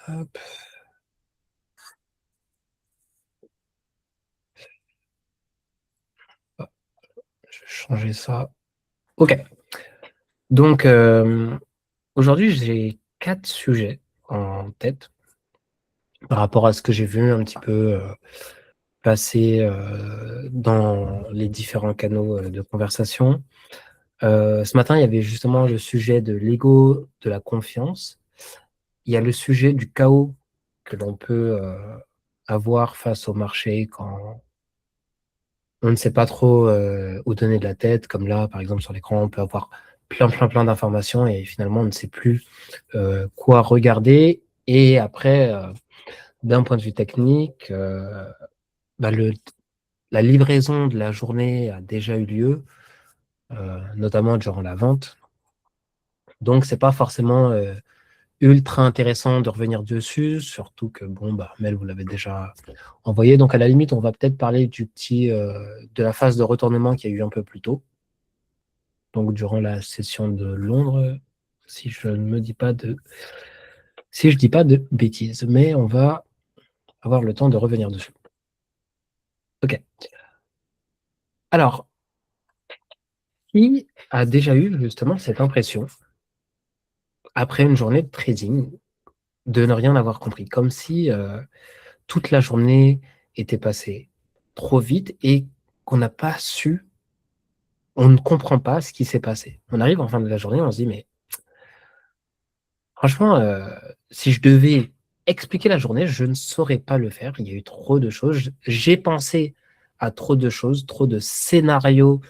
Hop, hop, je vais changer ça. OK. Donc, aujourd'hui, j'ai 4 sujets en tête par rapport à ce que j'ai vu un petit peu, passer, dans les différents canaux, de conversation. Ce matin, il y avait justement le sujet de l'ego, de la confiance. Il y a le sujet du chaos que l'on peut, avoir face au marché quand on ne sait pas trop, où donner de la tête. Comme là, par exemple, sur l'écran, on peut avoir plein d'informations et finalement, on ne sait plus, quoi regarder. Et après, d'un point de vue technique, bah, la livraison de la journée a déjà eu lieu, notamment durant la vente. Donc c'est pas forcément, ultra intéressant de revenir dessus, surtout que bon, bah, Mel, vous l'avez déjà envoyé. Donc à la limite, on va peut-être parler de la phase de retournement qu'il y a eu un peu plus tôt, donc durant la session de Londres, si je ne me dis pas de si je dis pas de bêtises, mais on va avoir le temps de revenir dessus. OK. Alors, qui a déjà eu justement cette impression, après une journée de trading, de ne rien avoir compris? Comme si, toute la journée était passée trop vite et qu'on n'a pas su on ne comprend pas ce qui s'est passé. On arrive en fin de la journée, on se dit: «Mais franchement, si je devais expliquer la journée, je ne saurais pas le faire. Il y a eu trop de choses. J'ai pensé à trop de choses, trop de scénarios,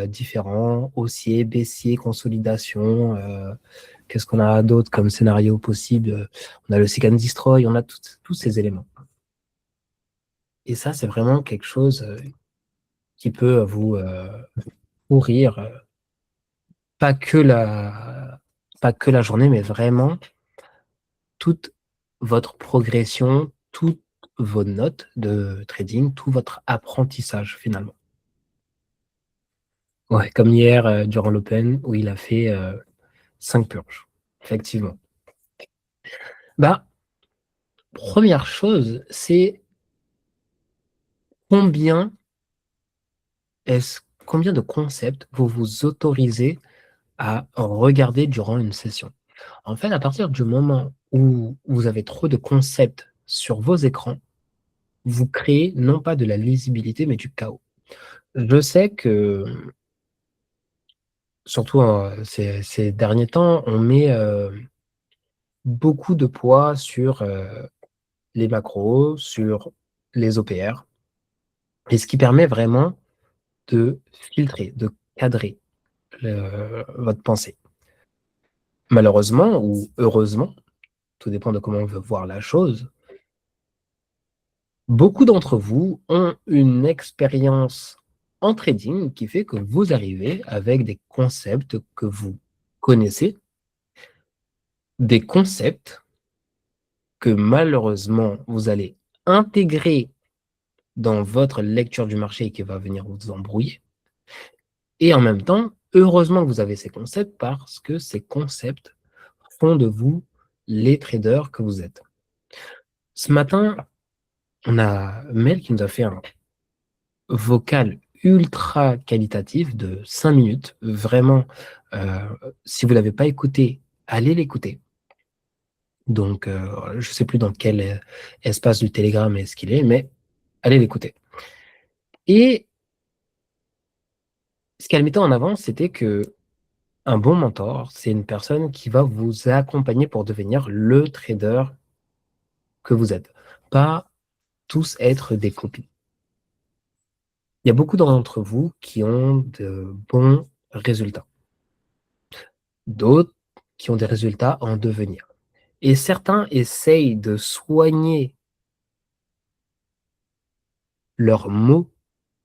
différents, haussier, baissier, consolidation, qu'est-ce qu'on a d'autre comme scénario possible? On a le seek and destroy, on a tous ces éléments et ça, c'est vraiment quelque chose, qui peut pourrir, pas que la pas que la journée, mais vraiment toute votre progression, toutes vos notes de trading, tout votre apprentissage finalement. Ouais, comme hier, durant l'open où il a fait, 5 purges, effectivement. Bah, première chose, c'est combien combien de concepts vous vous autorisez à regarder durant une session? En fait, à partir du moment où vous avez trop de concepts sur vos écrans, vous créez non pas de la lisibilité, mais du chaos. Je sais que, surtout, ces derniers temps, on met, beaucoup de poids sur, les macros, sur les OPR et ce qui permet vraiment de filtrer, de cadrer votre pensée. Malheureusement ou heureusement, tout dépend de comment on veut voir la chose, beaucoup d'entre vous ont une expérience en trading qui fait que vous arrivez avec des concepts que vous connaissez, des concepts que malheureusement vous allez intégrer dans votre lecture du marché et qui va venir vous embrouiller. Et en même temps, heureusement que vous avez ces concepts parce que ces concepts font de vous les traders que vous êtes. Ce matin, on a Mel qui nous a fait un vocal ultra qualitatif de 5 minutes. Vraiment, heu, si vous l'avez pas écouté, allez l'écouter. Donc, je sais plus dans quel, espace du Telegram est-ce qu'il est, mais allez l'écouter. Et ce qu'elle mettait en avant, c'était qu'un bon mentor, c'est une personne qui va vous accompagner pour devenir le trader que vous êtes. Pas tous être des copies. Il y a beaucoup d'entre vous qui ont de bons résultats, d'autres qui ont des résultats en devenir. Et certains essayent de soigner leurs maux,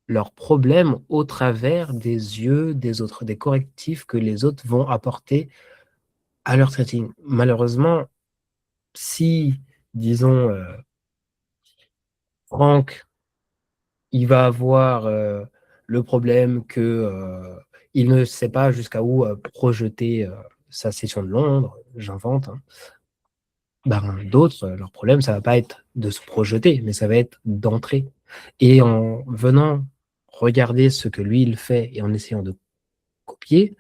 leurs problèmes au travers des yeux des autres, des correctifs que les autres vont apporter à leur trading. Malheureusement, si, disons, Franck, il va avoir, le problème que, il ne sait pas jusqu'à où, projeter, sa session de Londres, j'invente, hein. Ben, d'autres, leur problème, ça va pas être de se projeter, mais ça va être d'entrer. Et en venant regarder ce que lui, il fait et en essayant de copier,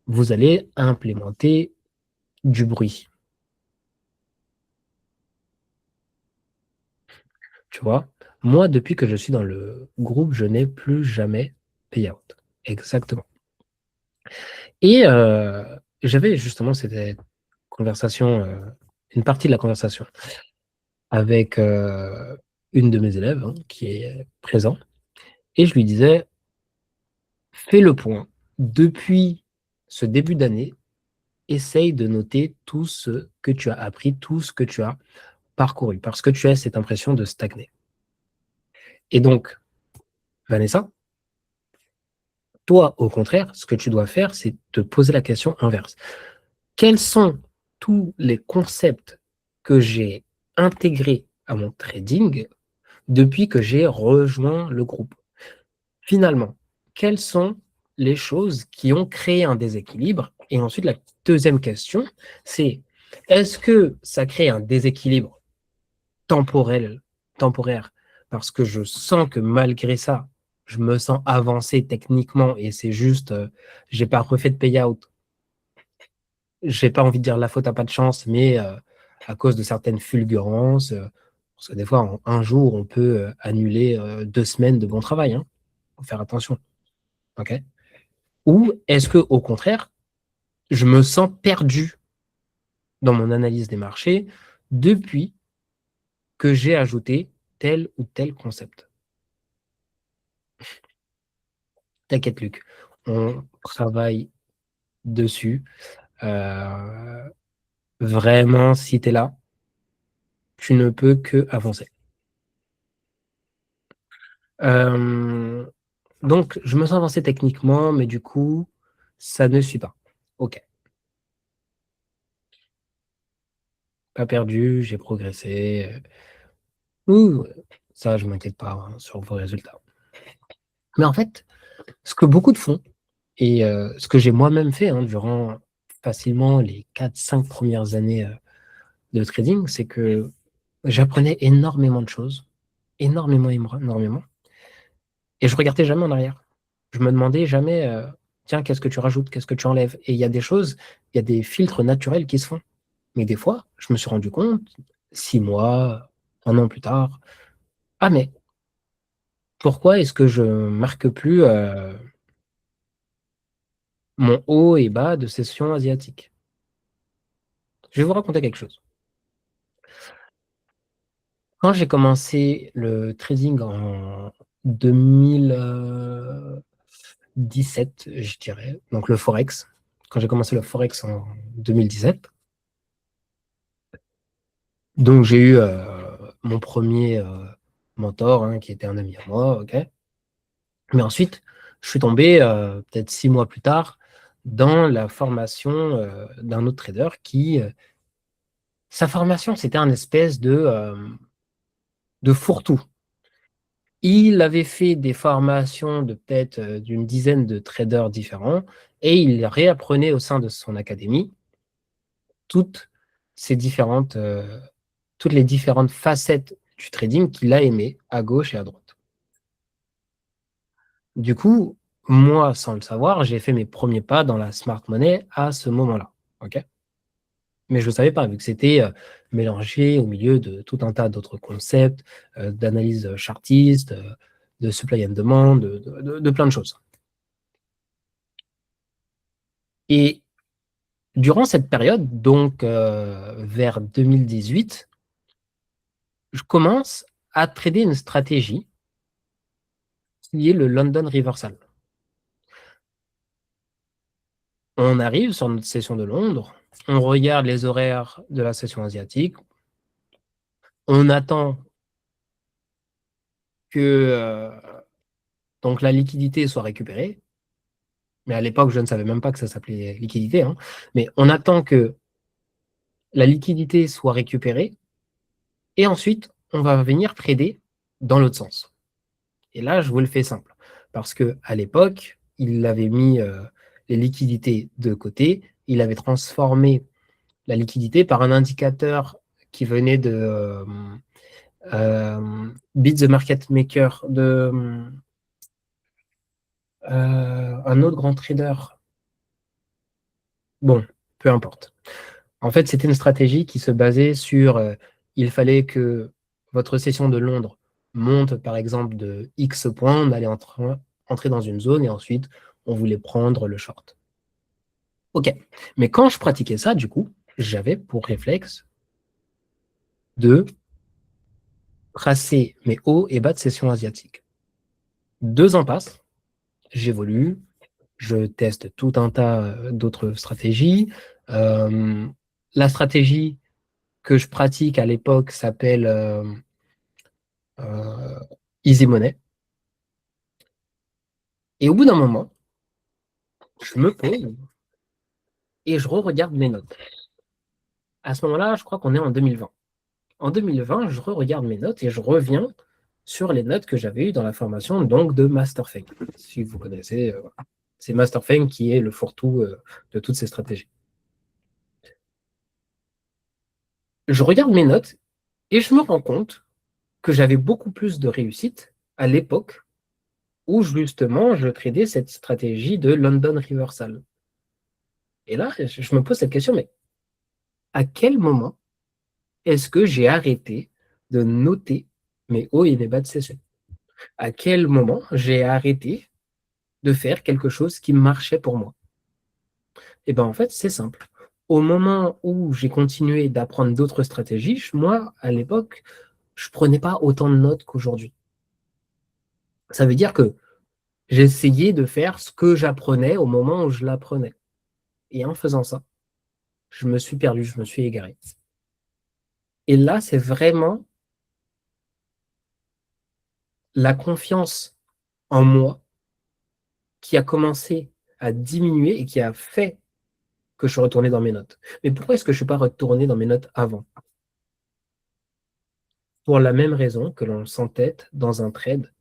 vous allez implémenter du bruit, tu vois? Moi, depuis que je suis dans le groupe, je n'ai plus jamais pay out. Exactement. Et j'avais justement cette conversation, une partie de la conversation avec, une de mes élèves, hein, qui est présent et je lui disais: «Fais le point. Depuis ce début d'année, essaye de noter tout ce que tu as appris, tout ce que tu as parcouru, parce que tu as cette impression de stagner et donc Vanessa, toi, au contraire, ce que tu dois faire, c'est te poser la question inverse. Quels sont tous les concepts que j'ai intégrés à mon trading depuis que j'ai rejoint le groupe? Finalement, quelles sont les choses qui ont créé un déséquilibre? Et ensuite, la deuxième question, c'est est-ce que ça crée un déséquilibre temporel, temporaire, parce que je sens que malgré ça, je me sens avancé techniquement et c'est juste, j'ai pas refait de payout. J'ai pas envie de dire la faute à pas de chance, mais à cause de certaines fulgurances, parce que des fois, en un jour, on peut annuler 2 semaines de bon travail. Hein. Faut faire attention. Ok. Ou est-ce que, au contraire, je me sens perdu dans mon analyse des marchés depuis que j'ai ajouté tel ou tel concept. T'inquiète, Luc, on travaille dessus. Euh, vraiment, si tu es là, tu ne peux que avancer. Euh, donc, je me sens avancé techniquement, mais du coup, ça ne suit pas. Ok, pas perdu, j'ai progressé. Ouh, ça, je ne m'inquiète pas hein, sur vos résultats. Mais en fait, ce que beaucoup de font, et ce que j'ai moi-même fait hein, durant facilement les 4, 5 premières années de trading, c'est que j'apprenais énormément de choses, énormément, énormément, et je regardais jamais en arrière. Je me demandais jamais, tiens, qu'est-ce que tu rajoutes, qu'est-ce que tu enlèves? Et il y a des choses, il y a des filtres naturels qui se font. Mais des fois, je me suis rendu compte, 6 mois, un an plus tard, ah mais pourquoi est-ce que je marque plus mon haut et bas de session asiatique? Je vais vous raconter quelque chose. Quand j'ai commencé le trading en 2017, je dirais, donc le Forex, quand j'ai commencé le Forex en 2017, donc j'ai eu mon premier mentor, hein, qui était un ami à moi, ok. Mais ensuite, je suis tombé peut-être 6 mois plus tard dans la formation d'un autre trader qui, sa formation, c'était un espèce de fourre-tout. Il avait fait des formations de peut-être d'une dizaine de traders différents et il réapprenait au sein de son académie toutes ces différentes, toutes les différentes facettes du trading qu'il a aimé à gauche et à droite. Du coup, moi, sans le savoir, j'ai fait mes premiers pas dans la smart money à ce moment-là. Ok. Mais je ne le savais pas, vu que c'était mélangé au milieu de tout un tas d'autres concepts, d'analyse chartiste, de supply and demand, de plein de choses. Et durant cette période, donc vers 2018, je commence à trader une stratégie qui est le London Reversal. On arrive sur notre session de Londres, on regarde les horaires de la session asiatique, on attend que donc la liquidité soit récupérée, mais à l'époque, je ne savais même pas que ça s'appelait liquidité, hein, mais on attend que la liquidité soit récupérée et ensuite, on va venir trader dans l'autre sens. Et là, je vous le fais simple. Parce que à l'époque, il avait mis les liquidités de côté, il avait transformé la liquidité par un indicateur qui venait de Beat the Market Maker, de un autre grand trader. Bon, peu importe. En fait, c'était une stratégie qui se basait sur il fallait que votre session de Londres monte, par exemple, de X points, on allait entrer dans une zone et ensuite, on voulait prendre le short. OK. Mais quand je pratiquais ça, du coup, j'avais pour réflexe de tracer mes hauts et bas de session asiatique. 2 ans passent, j'évolue, je teste tout un tas d'autres stratégies. La stratégie que je pratique à l'époque s'appelle Easy Money. Et au bout d'un moment, je me pose et je re-regarde mes notes. À ce moment-là, je crois qu'on est en 2020. En 2020, je re-regarde mes notes et je reviens sur les notes que j'avais eues dans la formation donc de Master Feng. Si vous connaissez, voilà. C'est Master Feng qui est le fourre-tout de toutes ces stratégies. Je regarde mes notes et je me rends compte que j'avais beaucoup plus de réussite à l'époque où justement je tradais cette stratégie de London Reversal. Et là, je me pose cette question, mais à quel moment est-ce que j'ai arrêté de noter mes hauts et mes bas de session? À quel moment j'ai arrêté de faire quelque chose qui marchait pour moi? Et bien en fait, c'est simple. Au moment où j'ai continué d'apprendre d'autres stratégies, moi, à l'époque, je prenais pas autant de notes qu'aujourd'hui. Ça veut dire que j'essayais de faire ce que j'apprenais au moment où je l'apprenais. Et en faisant ça, je me suis perdu, je me suis égaré. Et là, c'est vraiment la confiance en moi qui a commencé à diminuer et qui a fait que je suis retourné dans mes notes. Mais pourquoi est-ce que je ne suis pas retourné dans mes notes avant? Pour la même raison que l'on s'entête dans un trade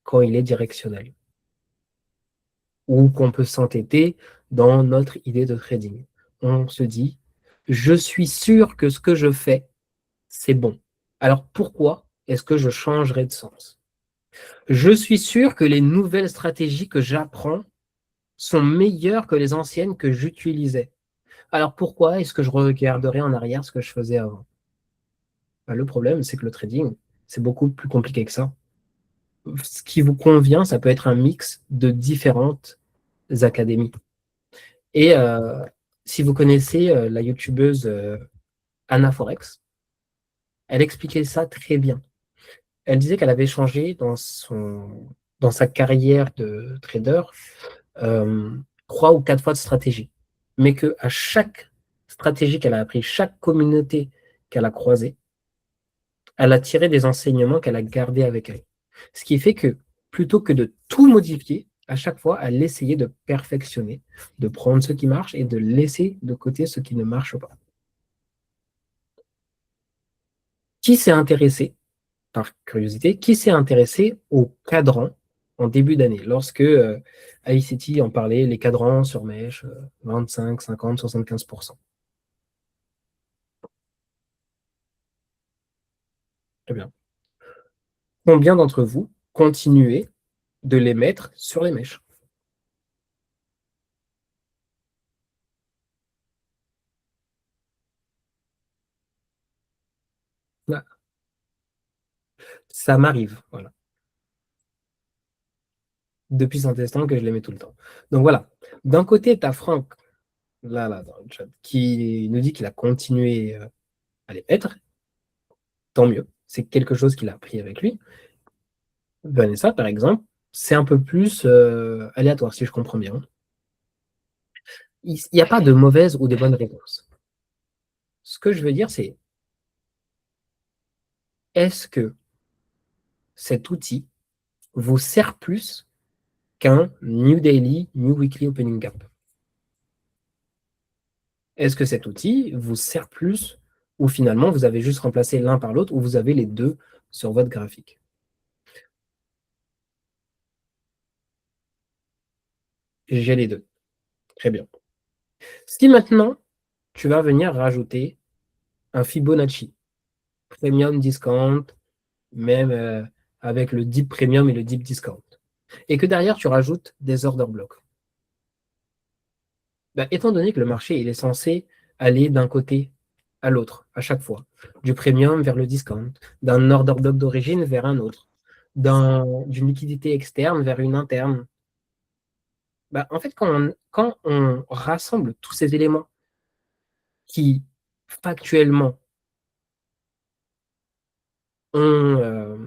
quand il est directionnel, ou qu'on peut s'entêter dans notre idée de trading. On se dit, je suis sûr que ce que je fais, c'est bon. Alors pourquoi est-ce que je changerais de sens? Je suis sûr que les nouvelles stratégies que j'apprends sont meilleures que les anciennes que j'utilisais. Alors pourquoi est-ce que je regarderais en arrière ce que je faisais avant? Ben, le problème, c'est que le trading, c'est beaucoup plus compliqué que ça. Ce qui vous convient, ça peut être un mix de différentes académies. Et si vous connaissez la youtubeuse Anna Forex, elle expliquait ça très bien. Elle disait qu'elle avait changé dans sa carrière de trader 3 ou 4 fois de stratégie. Mais qu'à chaque stratégie qu'elle a appris, chaque communauté qu'elle a croisée, elle a tiré des enseignements qu'elle a gardés avec elle. Ce qui fait que plutôt que de tout modifier, à chaque fois, elle essayait de perfectionner, de prendre ce qui marche et de laisser de côté ce qui ne marche pas. Qui s'est intéressé, par curiosité, qui s'est intéressé au cadran en début d'année, lorsque ICT en parlait, les cadrans sur mèche, 25, 50, 75%. Très bien. Combien d'entre vous continuez de les mettre sur les mèches? Là, ça m'arrive, voilà. Depuis Saint-Testan que je les mets tout le temps. Donc voilà. D'un côté, tu as Franck, là, dans le chat, qui nous dit qu'il a continué à les mettre. Tant mieux. C'est quelque chose qu'il a appris avec lui. Vanessa, par exemple, c'est un peu plus aléatoire, si je comprends bien. Il n'y a pas de mauvaise ou de bonne réponse. Ce que je veux dire, c'est est-ce que cet outil vous sert plus qu'un New Daily, New Weekly Opening Gap? Est-ce que cet outil vous sert plus ou finalement vous avez juste remplacé l'un par l'autre ou vous avez les deux sur votre graphique? J'ai les deux. Très bien. Si maintenant, tu vas venir rajouter un Fibonacci premium discount, même avec le deep premium et le deep discount. Et que derrière, tu rajoutes des order blocks. Bah, étant donné que le marché il est censé aller d'un côté à l'autre à chaque fois, du premium vers le discount, d'un order block d'origine vers un autre, d'une liquidité externe vers une interne. Bah, en fait, quand on rassemble tous ces éléments qui factuellement ont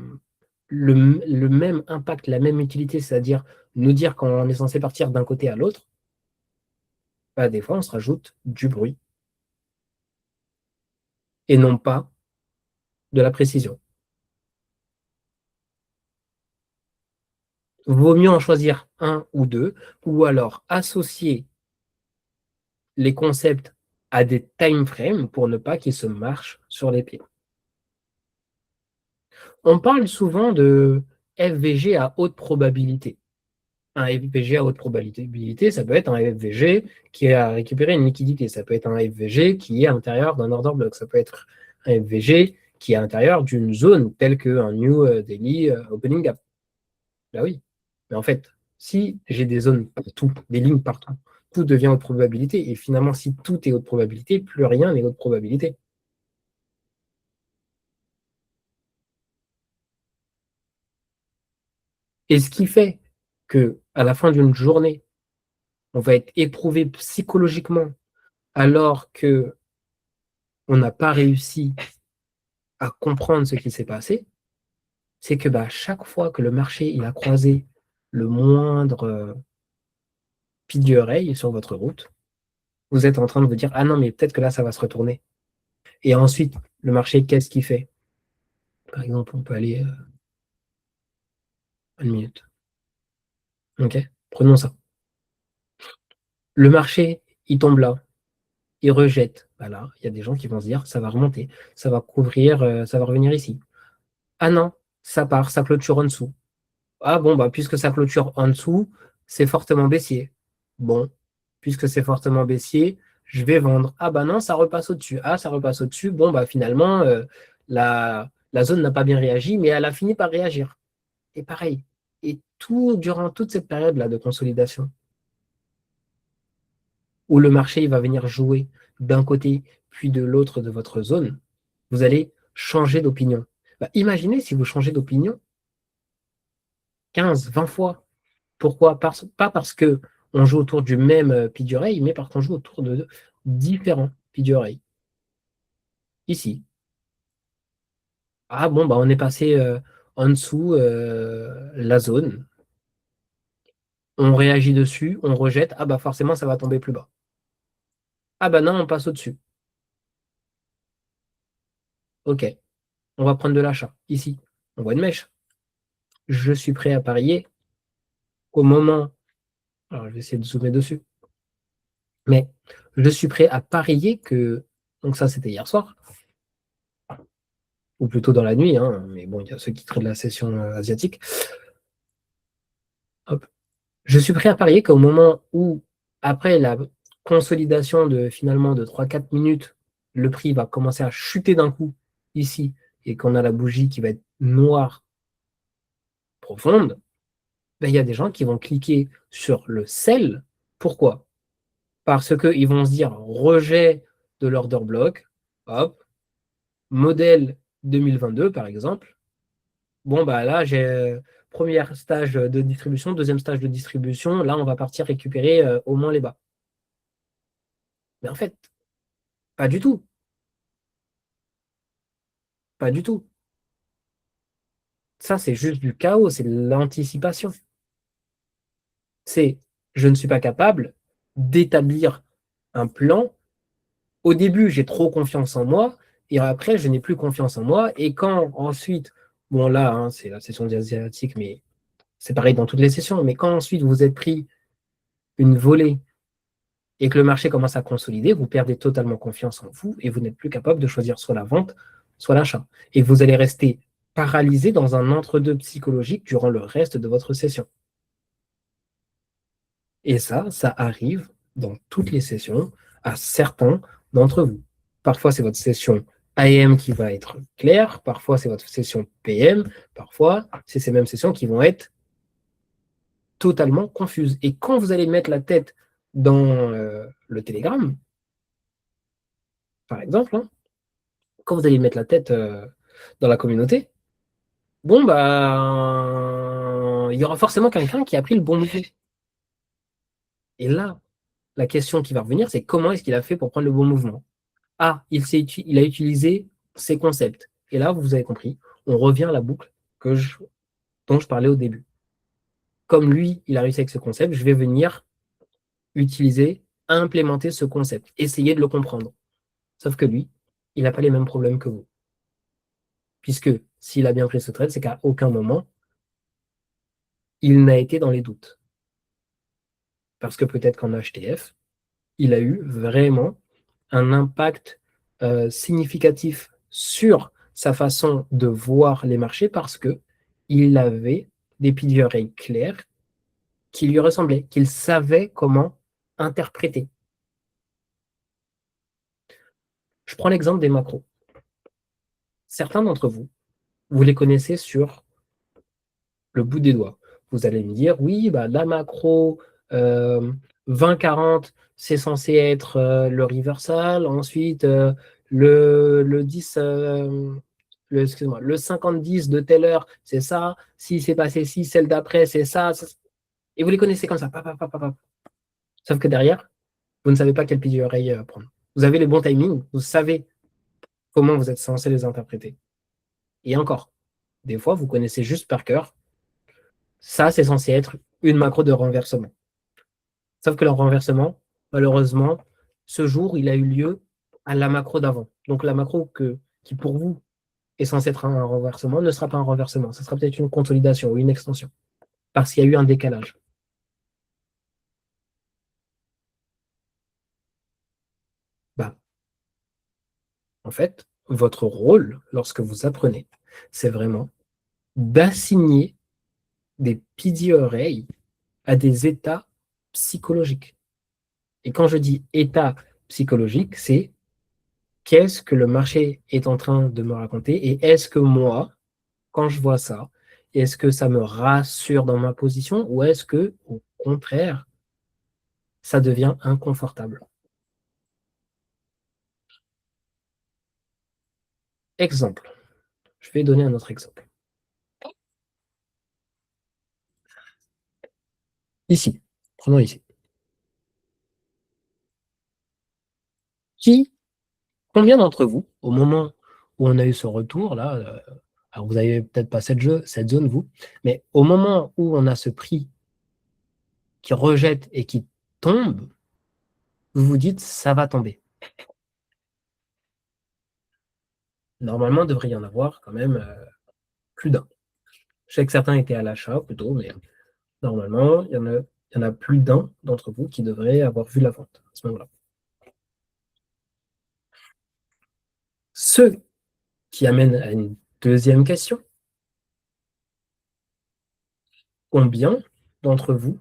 le même impact, la même utilité, c'est-à-dire nous dire quand on est censé partir d'un côté à l'autre, bah, des fois on se rajoute du bruit et non pas de la précision. Vaut mieux en choisir un ou deux, ou alors associer les concepts à des time frames pour ne pas qu'ils se marchent sur les pieds. On parle souvent de FVG à haute probabilité. Un FVG à haute probabilité, ça peut être un FVG qui a récupéré une liquidité. Ça peut être un FVG qui est à l'intérieur d'un order block. Ça peut être un FVG qui est à l'intérieur d'une zone telle qu'un New Daily Opening Gap. Bah oui. Mais en fait, si j'ai des zones partout, des lignes partout, tout devient haute probabilité. Et finalement, si tout est haute probabilité, plus rien n'est haute probabilité. Et ce qui fait que à la fin d'une journée, on va être éprouvé psychologiquement alors que on n'a pas réussi à comprendre ce qui s'est passé, c'est que bah, chaque fois que le marché il a croisé le moindre pli d'oreille sur votre route, vous êtes en train de vous dire ah non mais peut-être que là ça va se retourner. Et ensuite le marché qu'est-ce qu'il fait? Par exemple on peut aller une minute. Ok, prenons ça. Le marché il tombe là, il rejette. Voilà, il y a des gens qui vont se dire ça va remonter, ça va couvrir, ça va revenir ici. Ah non, ça part, ça clôture en dessous. Ah bon, bah, puisque ça clôture en dessous, c'est fortement baissier. Bon, puisque c'est fortement baissier, je vais vendre. Ah bah non, ça repasse au-dessus. Ah, ça repasse au-dessus. Bon, bah finalement, la zone n'a pas bien réagi, mais elle a fini par réagir. Et pareil. Et tout, durant toute cette période-là de consolidation, où le marché il va venir jouer d'un côté puis de l'autre de votre zone, vous allez changer d'opinion. Bah, imaginez si vous changez d'opinion 15, 20 fois. Pourquoi? Pas parce que on joue autour du même pilier d'oreille, mais parce qu'on joue autour de différents piliers d'oreille. Ici. Ah bon, bah on est passé en dessous la zone. On réagit dessus, on rejette. Ah bah forcément, ça va tomber plus bas. Ah bah non, on passe au-dessus. Ok, on va prendre de l'achat. Ici, on voit une mèche. Je suis prêt à parier au moment. Alors, je vais essayer de zoomer dessus. Mais je suis prêt à parier que. Donc, ça, c'était hier soir, ou plutôt dans la nuit, hein, mais bon, il y a ceux qui traitent la session asiatique. Hop. Je suis prêt à parier qu'au moment où, après la consolidation de finalement de 3-4 minutes, le prix va commencer à chuter d'un coup ici et qu'on a la bougie qui va être noire profonde, ben, il y a des gens qui vont cliquer sur le sell. Pourquoi? Parce qu'ils vont se dire rejet de l'order block, hop, modèle 2022 par exemple. Bon, bah là, j'ai premier stage de distribution, deuxième stage de distribution. Là, on va partir récupérer au moins les bas. Mais en fait, pas du tout. Pas du tout. Ça, c'est juste du chaos, c'est de l'anticipation. C'est je ne suis pas capable d'établir un plan. Au début, j'ai trop confiance en moi, et après, je n'ai plus confiance en moi. Et quand ensuite, bon là, hein, c'est la session asiatique, mais c'est pareil dans toutes les sessions, mais quand ensuite vous êtes pris une volée et que le marché commence à consolider, vous perdez totalement confiance en vous et vous n'êtes plus capable de choisir soit la vente, soit l'achat. Et vous allez rester paralysé dans un entre-deux psychologique durant le reste de votre session. Et ça arrive dans toutes les sessions à certains d'entre vous. Parfois, c'est votre session AM qui va être clair, parfois c'est votre session PM, parfois c'est ces mêmes sessions qui vont être totalement confuses. Et quand vous allez mettre la tête dans le Telegram, par exemple, hein, quand vous allez mettre la tête dans la communauté, bon, bah, il y aura forcément quelqu'un qui a pris le bon mouvement. Et là, la question qui va revenir, c'est comment est-ce qu'il a fait pour prendre le bon mouvement? Ah, il a utilisé ces concepts. Et là, vous avez compris, on revient à la boucle dont je parlais au début. Comme lui, il a réussi avec ce concept, je vais venir utiliser, implémenter ce concept, essayer de le comprendre. Sauf que lui, il n'a pas les mêmes problèmes que vous. Puisque s'il a bien pris ce trade, c'est qu'à aucun moment, il n'a été dans les doutes. Parce que peut-être qu'en HTF, il a eu vraiment un impact significatif sur sa façon de voir les marchés parce que il avait des piliers clairs qui lui ressemblaient, qu'il savait comment interpréter. Je prends l'exemple des macros. Certains d'entre vous, vous les connaissez sur le bout des doigts. Vous allez me dire, oui, bah, la macro 20-40, c'est censé être le reversal. Ensuite, le 10, excuse-moi, le 50-10 de telle heure, c'est ça. Si c'est passé ci, celle d'après, c'est ça. Et vous les connaissez comme ça. Sauf que derrière, vous ne savez pas quel pilier oreille prendre. Vous avez les bons timings, vous savez comment vous êtes censé les interpréter. Et encore, des fois, vous connaissez juste par cœur. Ça, c'est censé être une macro de renversement. Sauf que le renversement, malheureusement, ce jour, il a eu lieu à la macro d'avant. Donc la macro qui, pour vous, est censée être un renversement, ne sera pas un renversement. Ce sera peut-être une consolidation ou une extension. Parce qu'il y a eu un décalage. Bah, en fait, votre rôle, lorsque vous apprenez, c'est vraiment d'assigner des piliers oreilles à des états psychologiques. Et quand je dis état psychologique, c'est qu'est-ce que le marché est en train de me raconter et est-ce que moi, quand je vois ça, est-ce que ça me rassure dans ma position ou est-ce que, au contraire, ça devient inconfortable? Exemple. Je vais donner un autre exemple. Ici. Prenons ici. Qui, combien d'entre vous, au moment où on a eu ce retour là, alors vous avez peut-être pas cette zone, vous, mais au moment où on a ce prix qui rejette et qui tombe, vous vous dites ça va tomber. Normalement, il devrait y en avoir quand même plus d'un. Je sais que certains étaient à l'achat plutôt, mais normalement, il y en a plus d'un d'entre vous qui devrait avoir vu la vente à ce moment-là. Ce qui amène à une deuxième question. Combien d'entre vous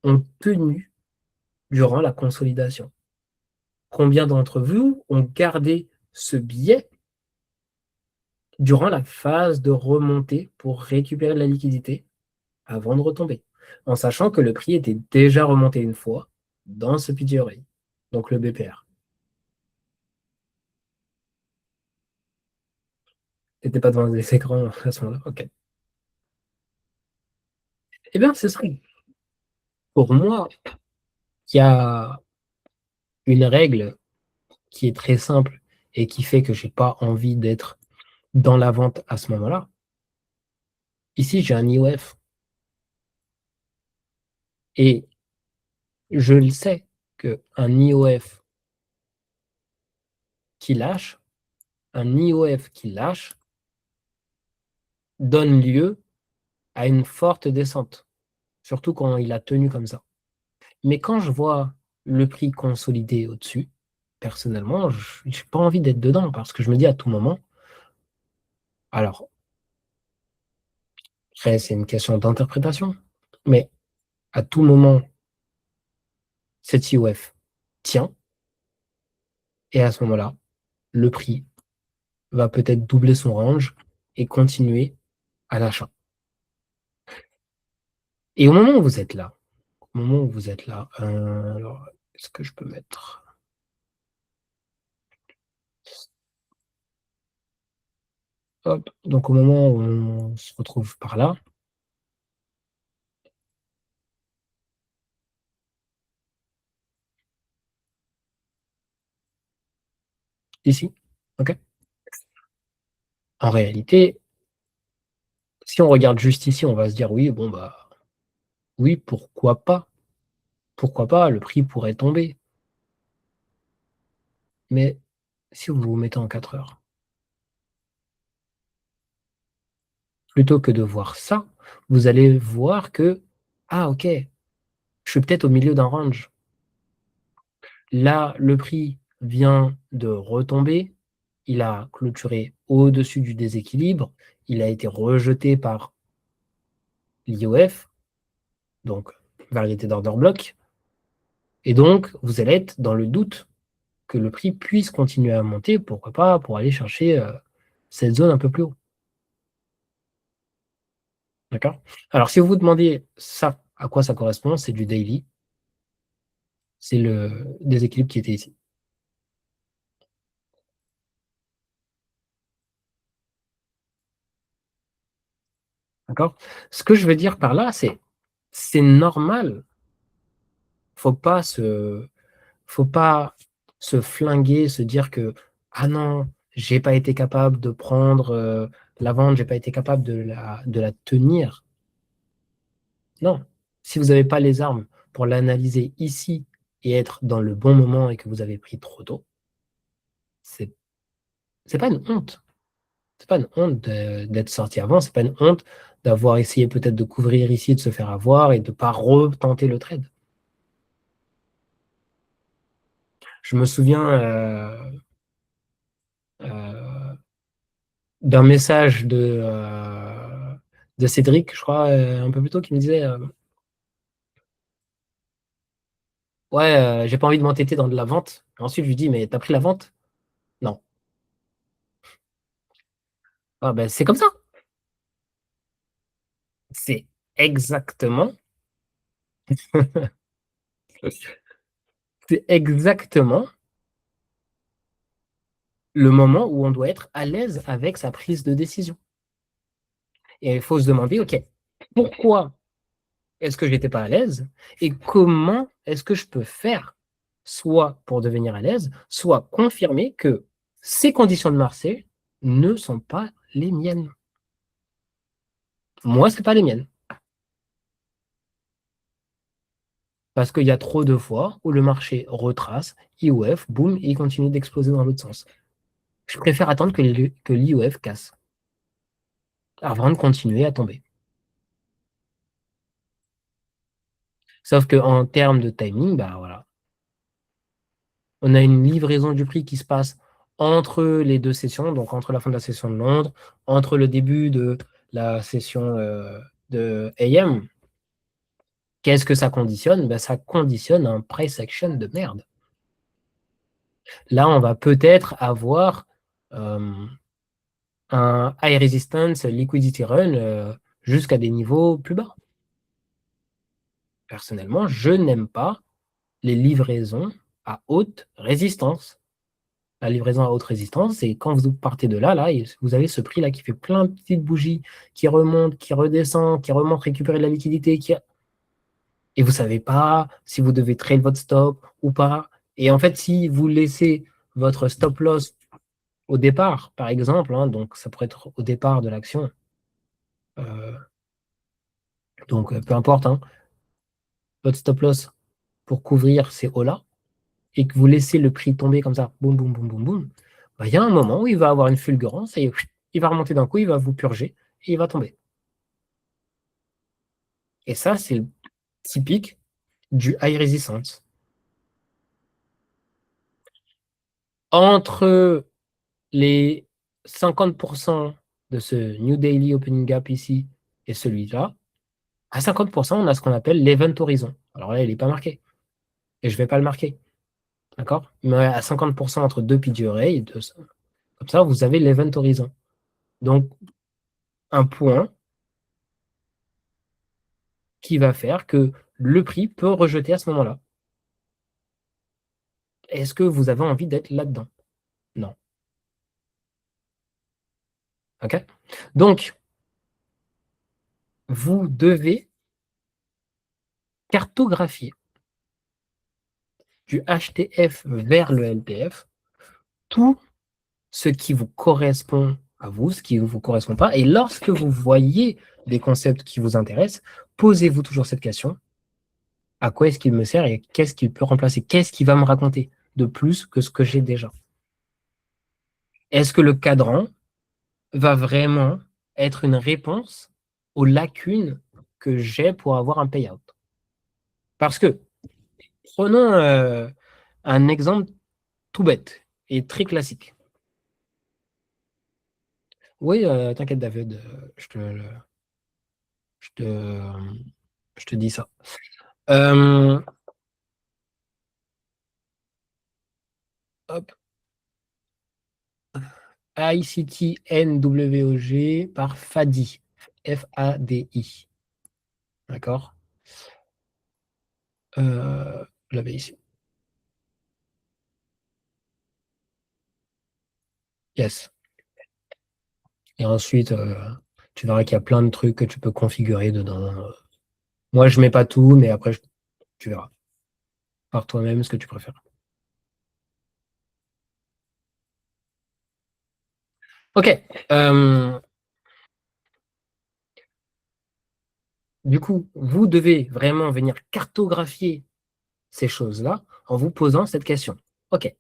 ont tenu durant la consolidation? Combien d'entre vous ont gardé ce billet durant la phase de remontée pour récupérer de la liquidité avant de retomber, en sachant que le prix était déjà remonté une fois dans ce pilier oreille, donc le BPR. Tu n'étais pas devant les écrans à ce moment-là? Ok. Eh bien, c'est ça. Pour moi, il y a une règle qui est très simple et qui fait que je n'ai pas envie d'être dans la vente à ce moment-là. Ici, j'ai un IOF et je le sais qu'un IOF qui lâche, un IOF qui lâche donne lieu à une forte descente, surtout quand il a tenu comme ça. Mais quand je vois le prix consolidé au-dessus, personnellement, je n'ai pas envie d'être dedans parce que je me dis à tout moment, alors, après, c'est une question d'interprétation, mais à tout moment, cet IOF tient et à ce moment-là, le prix va peut-être doubler son range et continuer à l'achat. Et au moment où vous êtes là, au moment où vous êtes là, alors, est-ce que je peux mettre hop, donc au moment où on se retrouve par là, ici, OK? En réalité, si on regarde juste ici, on va se dire: «Oui, bon, bah, oui, pourquoi pas? Pourquoi pas? Le prix pourrait tomber». Mais si vous vous mettez en 4 heures, plutôt que de voir ça, vous allez voir que: «Ah OK, je suis peut-être au milieu d'un range. Là, le prix vient de retomber, il a clôturé au-dessus du déséquilibre, il a été rejeté par l'IOF, donc variété d'order block, et donc vous allez être dans le doute que le prix puisse continuer à monter, pourquoi pas pour aller chercher, cette zone un peu plus haut». D'accord? Alors si vous vous demandez ça, à quoi ça correspond, c'est du daily, c'est le déséquilibre qui était ici. D'accord? Ce que je veux dire par là, c'est normal, faut pas se faut pas se flinguer, se dire que: «Ah non, j'ai pas été capable de prendre, la vente, j'ai pas été capable de la tenir». Non, si vous n'avez pas les armes pour l'analyser ici et être dans le bon moment et que vous avez pris trop tôt, c'est c'est pas une honte. C'est pas une honte d'être sorti avant, c'est pas une honte d'avoir essayé peut-être de couvrir ici, de se faire avoir et de pas retenter le trade. Je me souviens, heu, d'un message de Cédric, je crois, un peu plus tôt, qui me disait, «Ouais, j'ai pas envie de m'entêter dans de la vente». Ensuite, je lui dis: «Mais tu as pris la vente?» «Non». «Ah bah, c'est comme ça». C'est exactement c'est exactement le moment où on doit être à l'aise avec sa prise de décision, et il faut se demander: «OK, pourquoi est-ce que j'étais pas à l'aise et comment est-ce que je peux faire, soit pour devenir à l'aise, soit confirmer que ces conditions de marché ne sont pas les miennes. Moi, c'est pas les miennes». Parce qu'il y a trop de fois où le marché retrace, IOF, boum, et il continue d'exploser dans l'autre sens. Je préfère attendre que l'IOF casse avant de continuer à tomber. Sauf qu'en termes de timing, bah voilà, on a une livraison du prix qui se passe entre les 2 sessions, donc entre la fin de la session de Londres, entre le début de la session, de AM. Qu'est-ce que ça conditionne? Bah, ça conditionne un price action de merde. Là, on va peut-être avoir, hem, un high resistance liquidity run, jusqu'à des niveaux plus bas. Personnellement, je n'aime pas les livraisons à haute résistance. La livraison à haute résistance, c'est quand vous partez de là et vous avez ce prix-là qui fait plein de petites bougies, qui remonte, qui redescend, qui remonte, récupérer de la liquidité, et vous savez pas si vous devez trade votre stop ou pas. Et en fait, si vous laissez votre stop loss au départ, par exemple, hein, donc ça pourrait être au départ de l'action, heu, donc peu importe, hein, votre stop loss pour couvrir ces hauts-là et que vous laissez le prix tomber comme ça, boum, boum, boum, boum, boum, bah, il y a un moment où il va avoir une fulgurance et il va remonter d'un coup, il va vous purger et il va tomber. Et ça, c'est typique du high resistance. Entre les 50% de ce New Daily Opening Gap ici et celui-là, à 50%, on a ce qu'on appelle l'event horizon. Alors là, il est pas marqué et je vais pas le marquer, d'accord? Mais à 50% entre 2 PGRA, Comme ça, vous avez l'event horizon. Donc, un point qui va faire que le prix peut rejeter à ce moment-là. Est-ce que vous avez envie d'être là-dedans? Non. OK? Donc, vous devez cartographier du HTF vers le LTF tout ce qui vous correspond à vous, ce qui ne vous correspond pas. Et lorsque vous voyez des concepts qui vous intéressent, posez-vous toujours cette question. À quoi est-ce qu'il me sert et qu'est-ce qu'il peut remplacer? Qu'est-ce qu'il va me raconter de plus que ce que j'ai déjà? Est-ce que le cadran va vraiment être une réponse aux lacunes que j'ai pour avoir un payout? Parce que, prenons un exemple tout bête et très classique. Oui, t'inquiète David, je te, je te dis ça. Hop, ICT NWOG par FADI. F-A-D-I. D'accord? Je l'avais ici. Yes. Et ensuite, tu verras qu'il y a plein de trucs que tu peux configurer dedans. Moi, je mets pas tout, mais après, tu verras par toi-même ce que tu préfères. Ok. Du coup, vous devez vraiment venir cartographier ces choses-là en vous posant cette question. Ok.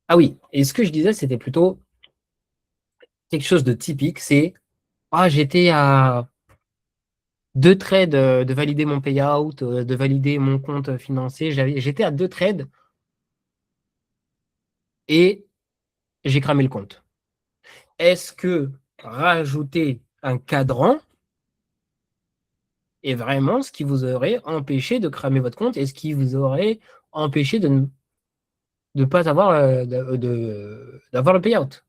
Ah oui, et ce que je disais, c'était plutôt quelque chose de typique, c'est ah, j'étais à deux trades de valider mon payout, de valider mon compte financier. J'étais à deux trades et j'ai cramé le compte. Est-ce que rajouter un cadran est vraiment ce qui vous aurait empêché de cramer votre compte et ce qui vous aurait empêché de ne pas avoir d'avoir le payout?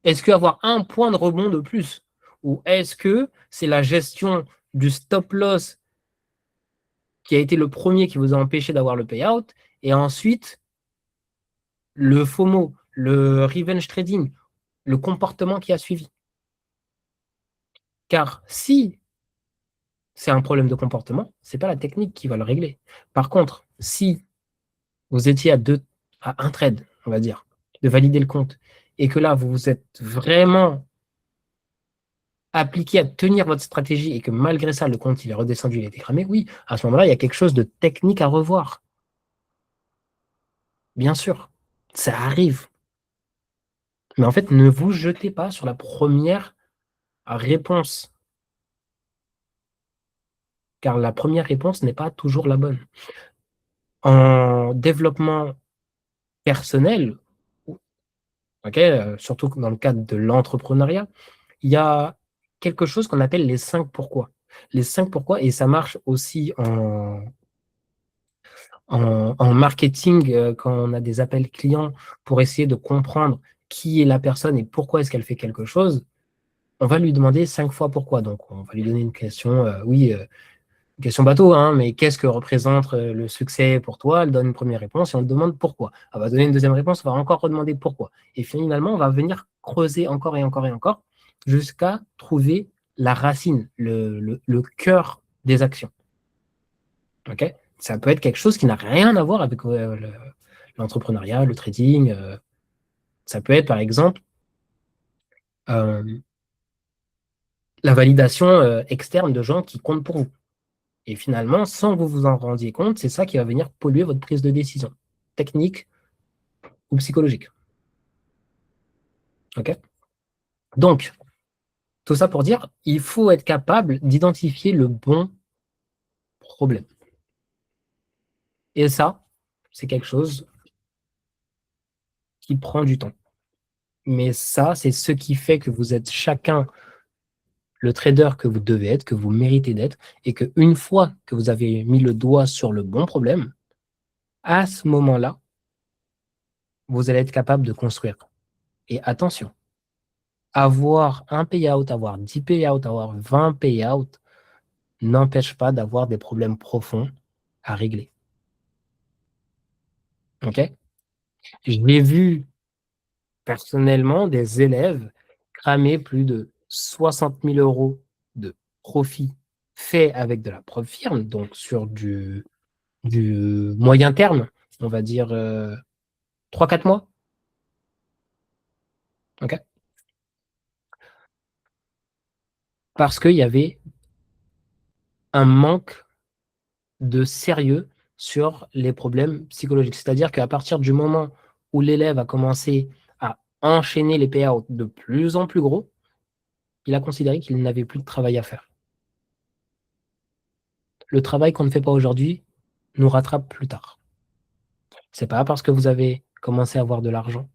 Est-ce qu'avoir un point de rebond de plus? Ou est-ce que c'est la gestion du stop loss qui a été le premier qui vous a empêché d'avoir le payout et ensuite le FOMO, le revenge trading, le comportement qui a suivi? Car si c'est un problème de comportement, c'est pas la technique qui va le régler. Par contre, si vous étiez à un trade, on va dire, de valider le compte, et que là, vous vous êtes vraiment appliqué à tenir votre stratégie et que malgré ça, le compte, il est redescendu, il a été cramé, oui, à ce moment-là, il y a quelque chose de technique à revoir. Bien sûr, ça arrive. Mais en fait, ne vous jetez pas sur la première réponse, car la première réponse n'est pas toujours la bonne. En développement personnel, surtout dans le cadre de l'entrepreneuriat, il y a quelque chose qu'on appelle les 5 pourquoi. Les 5 pourquoi, et ça marche aussi en marketing quand on a des appels clients pour essayer de comprendre qui est la personne et pourquoi est-ce qu'elle fait quelque chose. On va lui demander 5 fois pourquoi. Donc, on va lui donner une question, une question bateau, hein, mais qu'est-ce que représente le succès pour toi? Elle donne une première réponse et on te demande pourquoi. Elle va donner une deuxième réponse, on va encore redemander pourquoi. Et finalement, on va venir creuser encore et encore et encore jusqu'à trouver la racine, le cœur des actions. Okay, ça peut être quelque chose qui n'a rien à voir avec l'entrepreneuriat, le trading. Ça peut être, par exemple, euh, la validation externe de gens qui comptent pour vous. Et finalement, sans que vous vous en rendiez compte, c'est ça qui va venir polluer votre prise de décision, technique ou psychologique. Ok. Donc, tout ça pour dire, il faut être capable d'identifier le bon problème. Et ça, c'est quelque chose qui prend du temps. Mais ça, c'est ce qui fait que vous êtes chacun le trader que vous devez être, que vous méritez d'être, et qu'une fois que vous avez mis le doigt sur le bon problème, à ce moment-là, vous allez être capable de construire. Et attention, avoir un payout, avoir 10 payouts, avoir 20 payouts n'empêche pas d'avoir des problèmes profonds à régler. OK? J'ai vu personnellement des élèves cramer plus de 60 000 euros de profit fait avec de la preuve firme, donc sur du moyen terme, on va dire 3-4 mois. OK? Parce qu'il y avait un manque de sérieux sur les problèmes psychologiques. C'est-à-dire qu'à partir du moment où l'élève a commencé à enchaîner les payouts de plus en plus gros, il a considéré qu'il n'avait plus de travail à faire. Le travail qu'on ne fait pas aujourd'hui nous rattrape plus tard. C'est pas parce que vous avez commencé à avoir de l'argent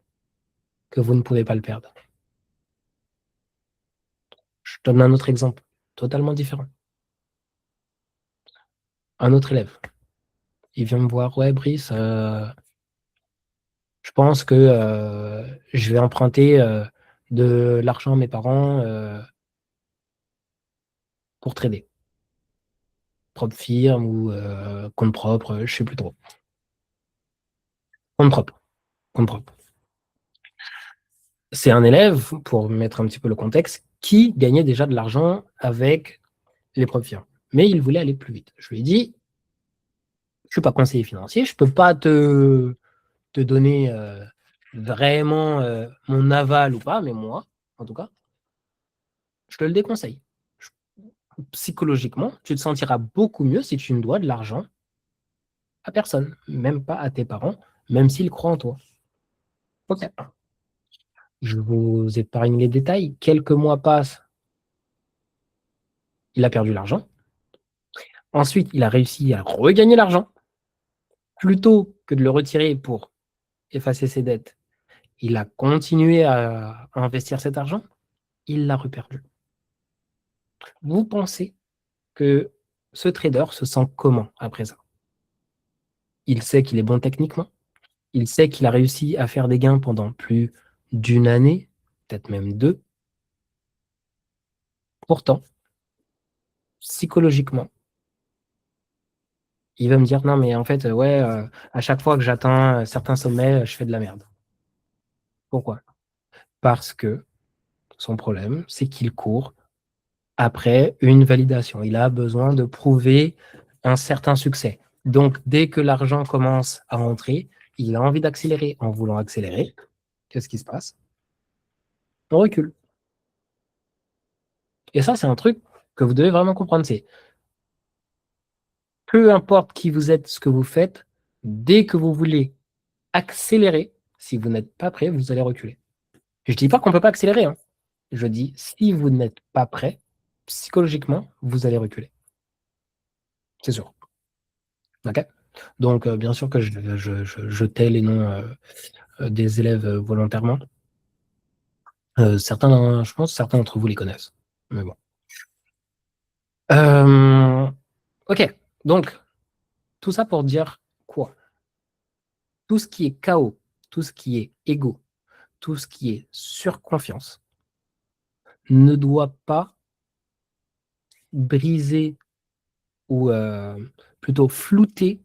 que vous ne pouvez pas le perdre. Je donne un autre exemple, totalement différent. Un autre élève, il vient me voir, ouais, Brice, je pense que je vais emprunter de l'argent à mes parents pour trader. Propre firme ou compte propre, je sais plus trop. Compte propre. Compte propre. C'est un élève, pour mettre un petit peu le contexte, qui gagnait déjà de l'argent avec les propres firmes. Mais il voulait aller plus vite. Je lui ai dit, je suis pas conseiller financier, je peux pas te donner vraiment mon aval ou pas, mais moi, en tout cas, je te le déconseille. Psychologiquement, tu te sentiras beaucoup mieux si tu ne dois de l'argent à personne, même pas à tes parents, même s'ils croient en toi. Ok. Je vous épargne les détails. Quelques mois passent, il a perdu l'argent. Ensuite, il a réussi à regagner l'argent. Plutôt que de le retirer pour effacer ses dettes, il a continué à investir cet argent. Il l'a reperdu. Vous pensez que ce trader se sent comment après ça? Il sait qu'il est bon techniquement. Il sait qu'il a réussi à faire des gains pendant plus d'une année, peut-être même deux. Pourtant, psychologiquement, il va me dire non, mais en fait, ouais, à chaque fois que j'atteins certains sommets, je fais de la merde. Pourquoi? Parce que son problème, c'est qu'il court après une validation. Il a besoin de prouver un certain succès. Donc, dès que l'argent commence à rentrer, il a envie d'accélérer. En voulant accélérer, qu'est-ce qui se passe? On recule. Et ça, c'est un truc que vous devez vraiment comprendre. C'est peu importe qui vous êtes, ce que vous faites, dès que vous voulez accélérer, si vous n'êtes pas prêt, vous allez reculer. Je ne dis pas qu'on ne peut pas accélérer, hein. Je dis, si vous n'êtes pas prêt, psychologiquement, vous allez reculer. C'est sûr. OK? Donc, bien sûr que je tais les noms des élèves volontairement. Certains, je pense, certains d'entre vous les connaissent. Mais bon. OK. Donc, tout ça pour dire quoi? Tout ce qui est chaos, tout ce qui est ego, tout ce qui est surconfiance ne doit pas briser ou plutôt flouter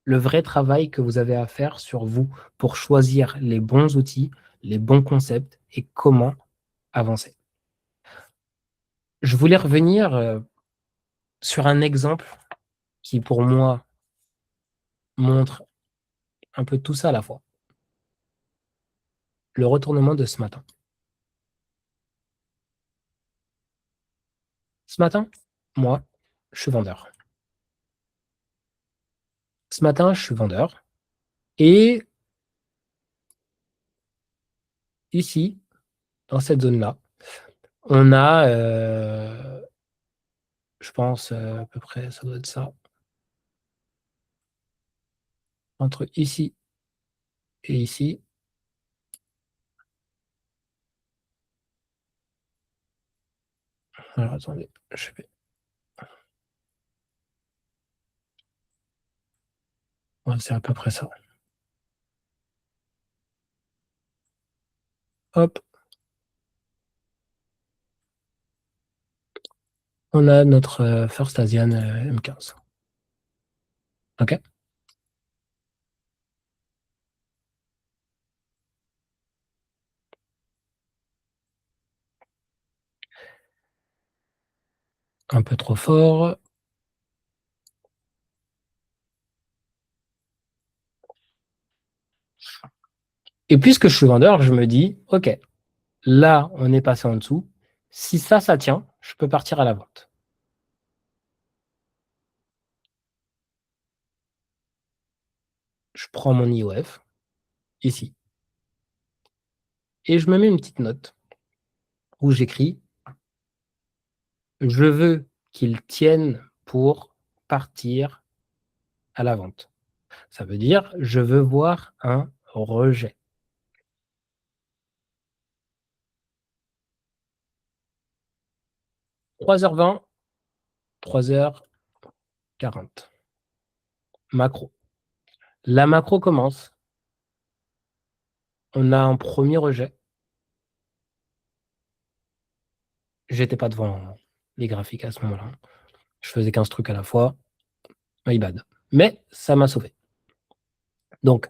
le vrai travail que vous avez à faire sur vous pour choisir les bons outils, les bons concepts et comment avancer. Je voulais revenir sur un exemple qui, pour moi, montre un peu tout ça à la fois. Le retournement de ce matin. Ce matin, moi, je suis vendeur. Ce matin, je suis vendeur. Et ici, dans cette zone-là, on a, je pense, à peu près, ça doit être ça, entre ici et ici. Alors, attendez, je vais... Ouais, c'est à peu près ça. Hop, on a notre First Asian M15. OK? Un peu trop fort. Et puisque je suis vendeur, je me dis, OK, là, on est passé en dessous. Si ça tient, je peux partir à la vente. Je prends mon IOF, ici, et je me mets une petite note où j'écris, je veux qu'il tienne pour partir à la vente. Ça veut dire, je veux voir un rejet. 3h20, 3h40. Macro. La macro commence. On a un premier rejet. J'étais pas devant les graphiques à ce moment-là. Je faisais 15 trucs à la fois. My bad. Mais ça m'a sauvé. Donc,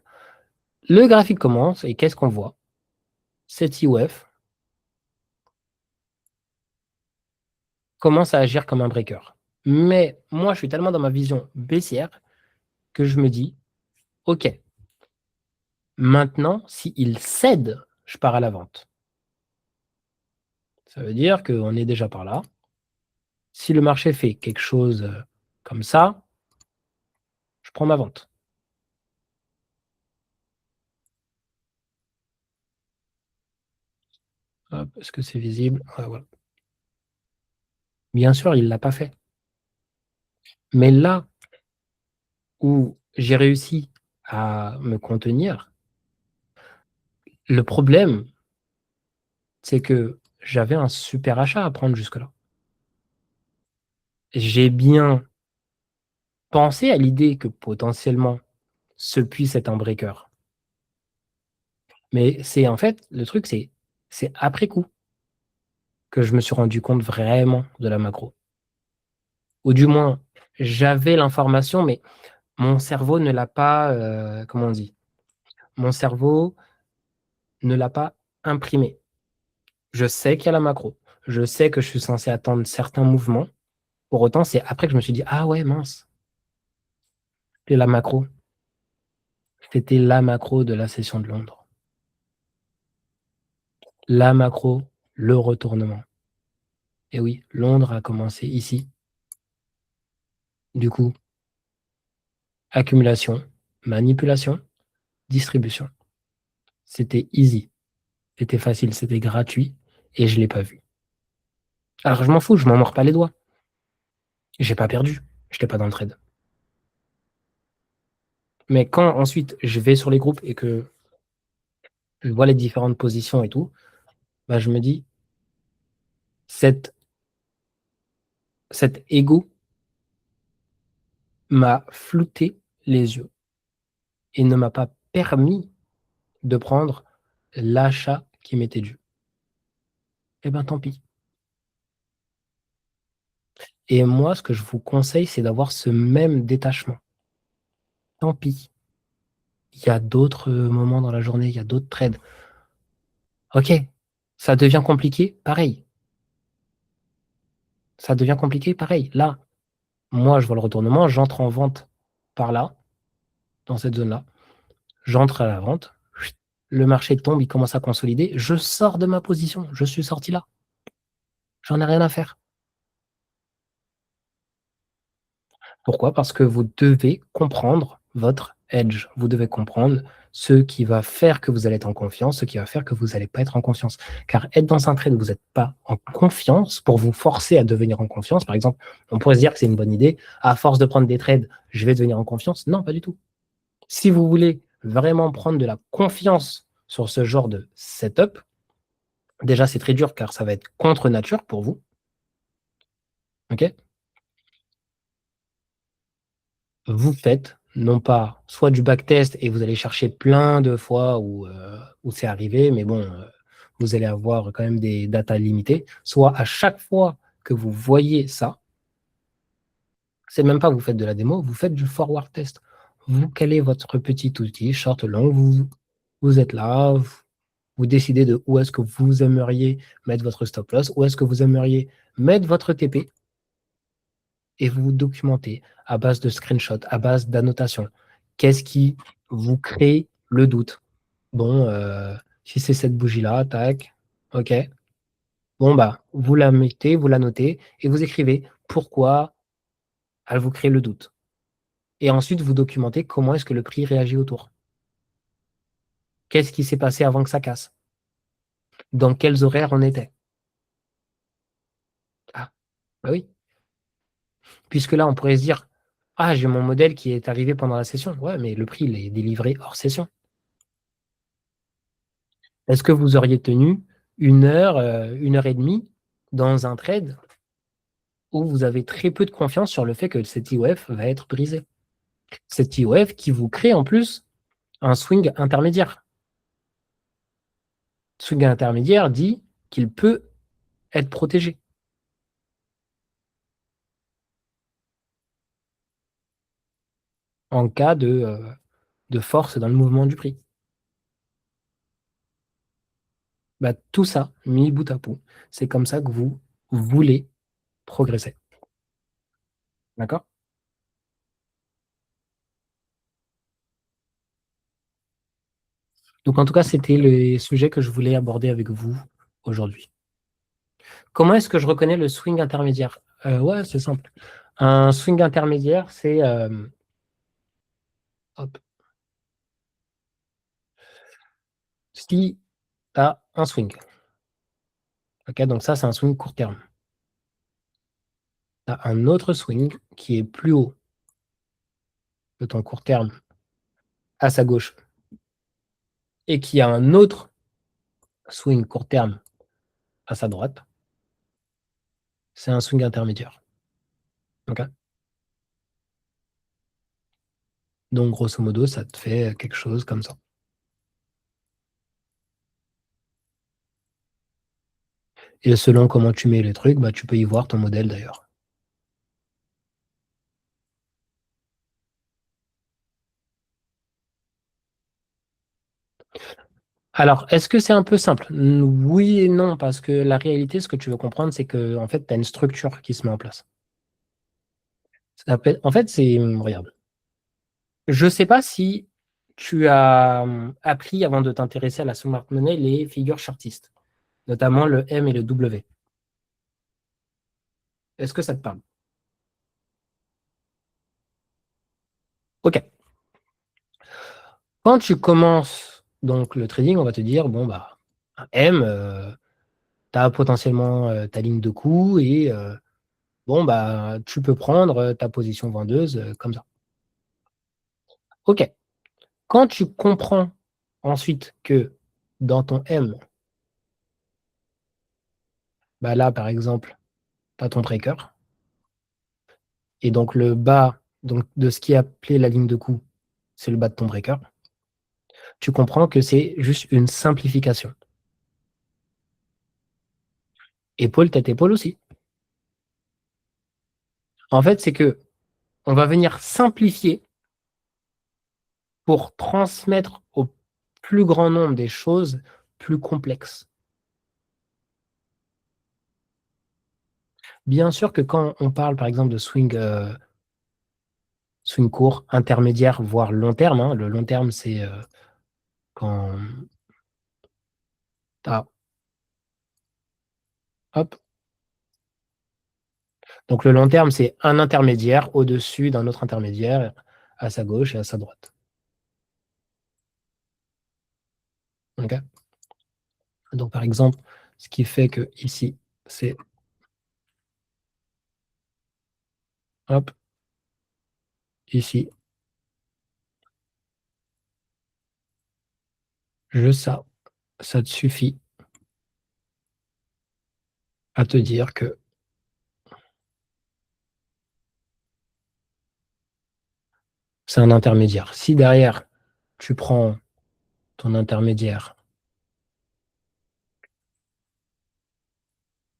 le graphique commence et qu'est-ce qu'on voit? Cet IOF commence à agir comme un breaker. Mais moi, je suis tellement dans ma vision baissière que je me dis, OK, maintenant, s'il cède, je pars à la vente. Ça veut dire qu'on est déjà par là. Si le marché fait quelque chose comme ça, je prends ma vente. Est-ce que c'est visible? Voilà. Bien sûr, il ne l'a pas fait. Mais là où j'ai réussi à me contenir, le problème, c'est que j'avais un super achat à prendre jusque-là. J'ai bien pensé à l'idée que potentiellement ce puisse être un breaker. Mais c'est en fait, le truc, c'est après coup que je me suis rendu compte vraiment de la macro. Ou du moins, j'avais l'information, mais mon cerveau ne l'a pas, comment on dit? Mon cerveau ne l'a pas imprimé. Je sais qu'il y a la macro. Je sais que je suis censé attendre certains mouvements. Pour autant, c'est après que je me suis dit, ah ouais, mince, c'est la macro. C'était la macro de la session de Londres. La macro, le retournement. Et oui, Londres a commencé ici. Du coup, accumulation, manipulation, distribution. C'était easy, c'était facile, c'était gratuit et je ne l'ai pas vu. Alors je m'en fous, je m'en mords pas les doigts. J'ai pas perdu, je n'étais pas dans le trade. Mais quand ensuite je vais sur les groupes et que je vois les différentes positions et tout, bah, je me dis, cet ego m'a flouté les yeux et ne m'a pas permis de prendre l'achat qui m'était dû. Eh ben tant pis. Et moi, ce que je vous conseille, c'est d'avoir ce même détachement. Tant pis. Il y a d'autres moments dans la journée, il y a d'autres trades. OK, ça devient compliqué, pareil. Ça devient compliqué, pareil. Là, moi, je vois le retournement, j'entre en vente par là, dans cette zone-là. J'entre à la vente. Le marché tombe, il commence à consolider. Je sors de ma position. Je suis sorti là. J'en ai rien à faire. Pourquoi? Parce que vous devez comprendre votre edge. Vous devez comprendre ce qui va faire que vous allez être en confiance, ce qui va faire que vous n'allez pas être en confiance. Car être dans un trade où vous n'êtes pas en confiance, pour vous forcer à devenir en confiance, par exemple, on pourrait se dire que c'est une bonne idée. À force de prendre des trades, je vais devenir en confiance. Non, pas du tout. Si vous voulez vraiment prendre de la confiance sur ce genre de setup, déjà c'est très dur car ça va être contre nature pour vous. OK? Vous faites non pas soit du backtest et vous allez chercher plein de fois où c'est arrivé, mais bon, vous allez avoir quand même des data limitées, soit à chaque fois que vous voyez ça, c'est même pas vous faites de la démo, vous faites du forward test. Vous calez votre petit outil, short, long, vous êtes là, vous décidez de où est-ce que vous aimeriez mettre votre stop loss, où est-ce que vous aimeriez mettre votre TP, et vous vous documentez à base de screenshots, à base d'annotations. Qu'est-ce qui vous crée le doute? Bon, si c'est cette bougie-là, tac, ok. Bon, bah, vous la mettez, vous la notez et vous écrivez pourquoi elle vous crée le doute. Et ensuite, vous documentez comment est-ce que le prix réagit autour. Qu'est-ce qui s'est passé avant que ça casse? Dans quels horaires on était? Ah, bah oui. Puisque là, on pourrait se dire, ah, j'ai mon modèle qui est arrivé pendant la session. Ouais, mais le prix, il est délivré hors session. Est-ce que vous auriez tenu 1 heure et demie dans un trade où vous avez très peu de confiance sur le fait que cet IOF va être brisé? Cet IOF qui vous crée en plus un swing intermédiaire. Swing intermédiaire dit qu'il peut être protégé en cas de force dans le mouvement du prix. Bah, tout ça, mis bout à bout, c'est comme ça que vous voulez progresser. D'accord? Donc, en tout cas, c'était les sujets que je voulais aborder avec vous aujourd'hui. Comment est-ce que je reconnais le swing intermédiaire? Ouais, c'est simple. Un swing intermédiaire, c'est hop, si tu as un swing. Ok, donc ça, c'est un swing court terme. Tu as un autre swing qui est plus haut que ton court terme à sa gauche et qui a un autre swing court terme à sa droite. C'est un swing intermédiaire. Ok, donc, grosso modo, ça te fait quelque chose comme ça. Et selon comment tu mets les trucs, bah, tu peux y voir ton modèle d'ailleurs. Alors, est-ce que c'est un peu simple? Oui et non, parce que la réalité, ce que tu veux comprendre, c'est que en fait, tu as une structure qui se met en place. En fait, c'est, regarde, je ne sais pas si tu as appris avant de t'intéresser à la smart money les figures chartistes, notamment le M et le W. Est-ce que ça te parle? Ok. Quand tu commences donc le trading, on va te dire, bon, bah, un M, tu as potentiellement ta ligne de coup et bon, bah, tu peux prendre ta position vendeuse comme ça. Ok. Quand tu comprends ensuite que dans ton M, bah là, par exemple, tu as ton breaker, et donc le bas donc, de ce qui est appelé la ligne de coup, c'est le bas de ton breaker, tu comprends que c'est juste une simplification. Épaule, tête, épaule aussi. En fait, c'est que on va venir simplifier pour transmettre au plus grand nombre des choses plus complexes. Bien sûr que quand on parle, par exemple, de swing court, intermédiaire, voire long terme, hein, le long terme, c'est quand tu hop. Donc le long terme, c'est un intermédiaire au-dessus d'un autre intermédiaire à sa gauche et à sa droite. Okay, donc par exemple, ce qui fait que ici, c'est hop, ici, juste ça te suffit à te dire que c'est un intermédiaire. Si derrière, tu prends ton intermédiaire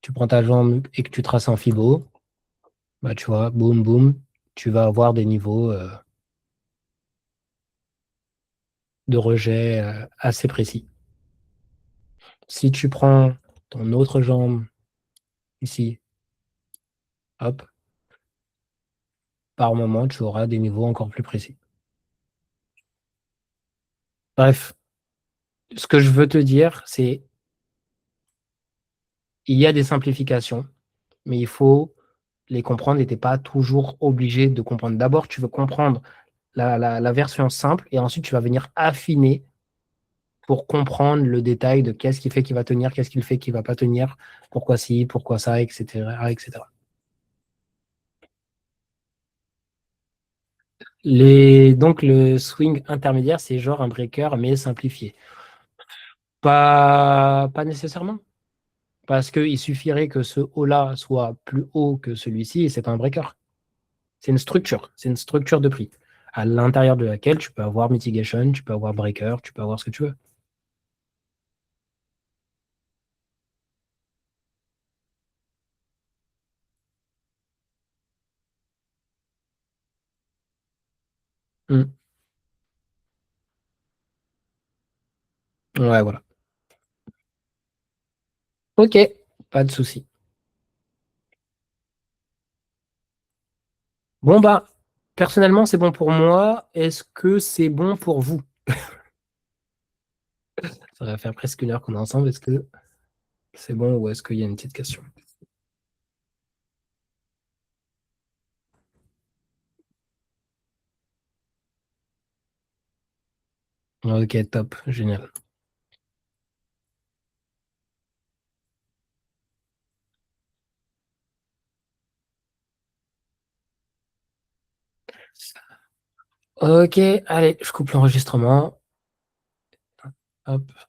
tu prends ta jambe et que tu traces en fibo, bah, tu vois, boum, boum, tu vas avoir des niveaux de rejet assez précis. Si tu prends ton autre jambe ici, hop, par moment, tu auras des niveaux encore plus précis. Bref, ce que je veux te dire, c'est il y a des simplifications, mais il faut les comprendre et tu n'es pas toujours obligé de comprendre. D'abord, tu veux comprendre la version simple et ensuite tu vas venir affiner pour comprendre le détail de qu'est-ce qui fait qu'il va tenir, qu'est-ce qu'il fait qu'il va pas tenir, pourquoi ci, pourquoi ça, etc., etc. Donc le swing intermédiaire, c'est genre un breaker mais simplifié. Pas nécessairement, parce qu'il suffirait que ce haut-là soit plus haut que celui-ci et c'est pas un breaker. C'est une structure de prix à l'intérieur de laquelle tu peux avoir mitigation, tu peux avoir breaker, tu peux avoir ce que tu veux. Hmm. Ouais, voilà. Ok, pas de souci. Bon, bah, personnellement, c'est bon pour moi. Est-ce que c'est bon pour vous? Ça va faire presque une heure qu'on est ensemble. Est-ce que c'est bon ou est-ce qu'il y a une petite question? Ok, top, génial. Ok, allez, je coupe l'enregistrement. Hop.